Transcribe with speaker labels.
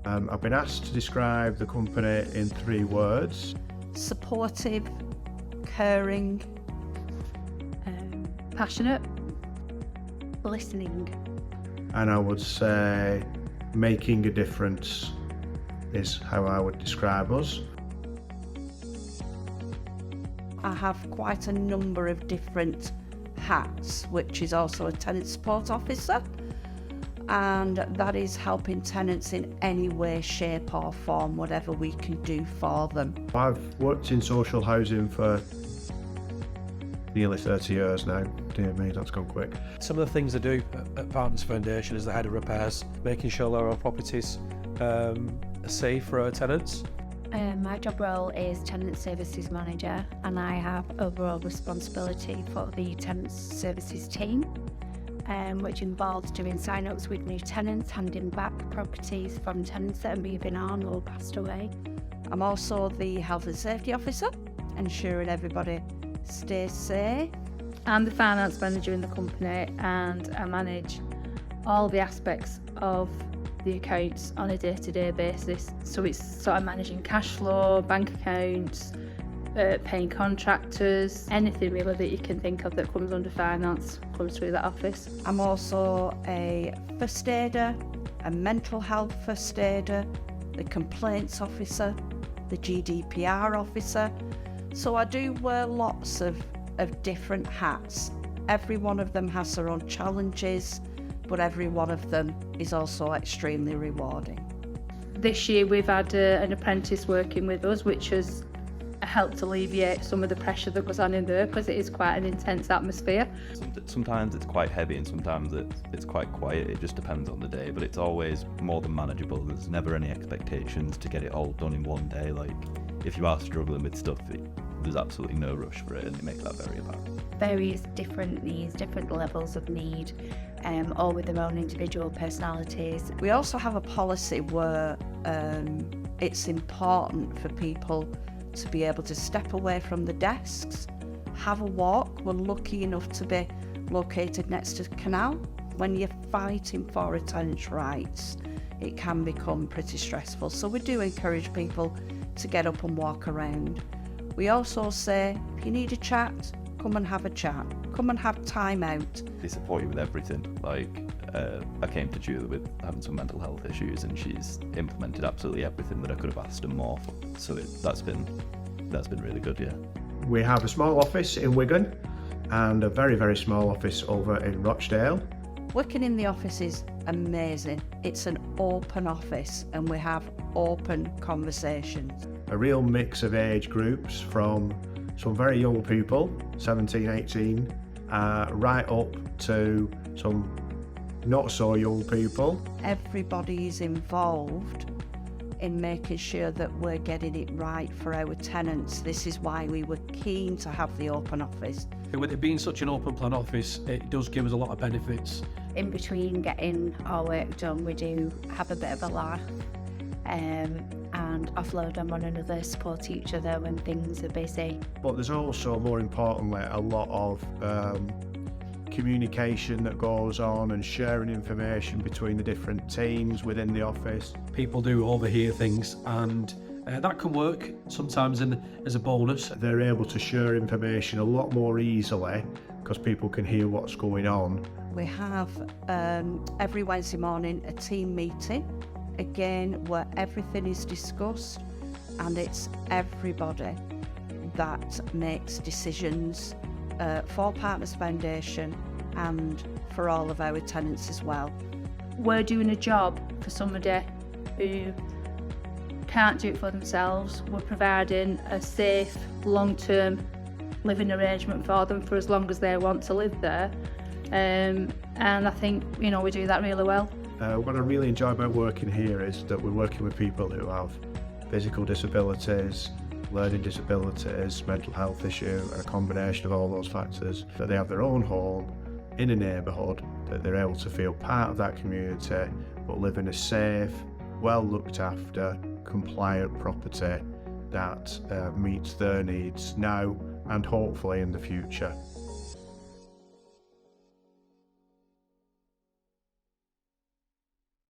Speaker 1: I've been asked to describe the company in 3 words.
Speaker 2: Supportive, caring,
Speaker 3: passionate, listening.
Speaker 1: And I would say making a difference is how I would describe us.
Speaker 2: I have quite a number of different hats, which is also a tenant support officer, and that is helping tenants in any way, shape or form, whatever we can do for them.
Speaker 1: I've worked in social housing for nearly 30 years now. Dear me, that's gone quick.
Speaker 4: Some of the things I do at Partners Foundation as the head of repairs, making sure our properties are safe for our tenants.
Speaker 3: My job role is Tenant Services Manager, and I have overall responsibility for the Tenant Services team, which involves doing sign-ups with new tenants, handing back properties from tenants that are moving on or passed away.
Speaker 2: I'm also the Health and Safety Officer, ensuring everybody stays safe.
Speaker 5: I'm the finance manager in the company, and I manage all the aspects of the accounts on a day-to-day basis. So it's sort of managing cash flow, bank accounts, paying contractors, anything really that you can think of that comes under finance comes through that office.
Speaker 2: I'm also a first aider, a mental health first aider, the complaints officer, the GDPR officer. So I do wear lots of different hats. Every one of them has their own challenges, but every one of them is also extremely rewarding.
Speaker 5: This year we've had an apprentice working with us, which has helped alleviate some of the pressure that goes on in there, because it is quite an intense atmosphere.
Speaker 6: Sometimes it's quite heavy and sometimes it's quite quiet. It just depends on the day, but it's always more than manageable. There's never any expectations to get it all done in one day. Like, if you are struggling with stuff, there's absolutely no rush for it, and it makes that very apparent.
Speaker 3: Various different needs, different levels of need, all with their own individual personalities.
Speaker 2: We also have a policy where it's important for people to be able to step away from the desks, have a walk. We're lucky enough to be located next to the canal. When you're fighting for a tenant's rights, it can become pretty stressful. So we do encourage people to get up and walk around. We also say, if you need a chat, come and have a chat. Come and have time out.
Speaker 6: They support you with everything. Like, I came to Julie with having some mental health issues, and she's implemented absolutely everything that I could have asked her more for. So that's been really good, yeah.
Speaker 1: We have a small office in Wigan and a very, very small office over in Rochdale.
Speaker 2: Working in the office is amazing. It's an open office and we have open conversations.
Speaker 1: A real mix of age groups, from some very young people, 17, 18, right up to some not so young people.
Speaker 2: Everybody is involved in making sure that we're getting it right for our tenants. This is why we were keen to have the open office.
Speaker 4: With it being such an open plan office, it does give us a lot of benefits.
Speaker 3: In between getting our work done, we do have a bit of a laugh and offload on one another, support each other when things are busy.
Speaker 1: But there's also, more importantly, a lot of communication that goes on and sharing information between the different teams within the office.
Speaker 4: People do overhear things, and that can work sometimes as a bonus.
Speaker 1: They're able to share information a lot more easily because people can hear what's going on.
Speaker 2: We have every Wednesday morning a team meeting, again where everything is discussed, and it's everybody that makes decisions for Partners Foundation and for all of our tenants as well.
Speaker 5: We're doing a job for somebody who can't do it for themselves. We're providing a safe, long-term living arrangement for them for as long as they want to live there. And I think, we do that really well.
Speaker 1: What I really enjoy about working here is that we're working with people who have physical disabilities, learning disabilities, mental health issue, and a combination of all those factors, that they have their own home in a neighbourhood, that they're able to feel part of that community, but live in a safe, well looked after, compliant property that meets their needs now and hopefully in the future.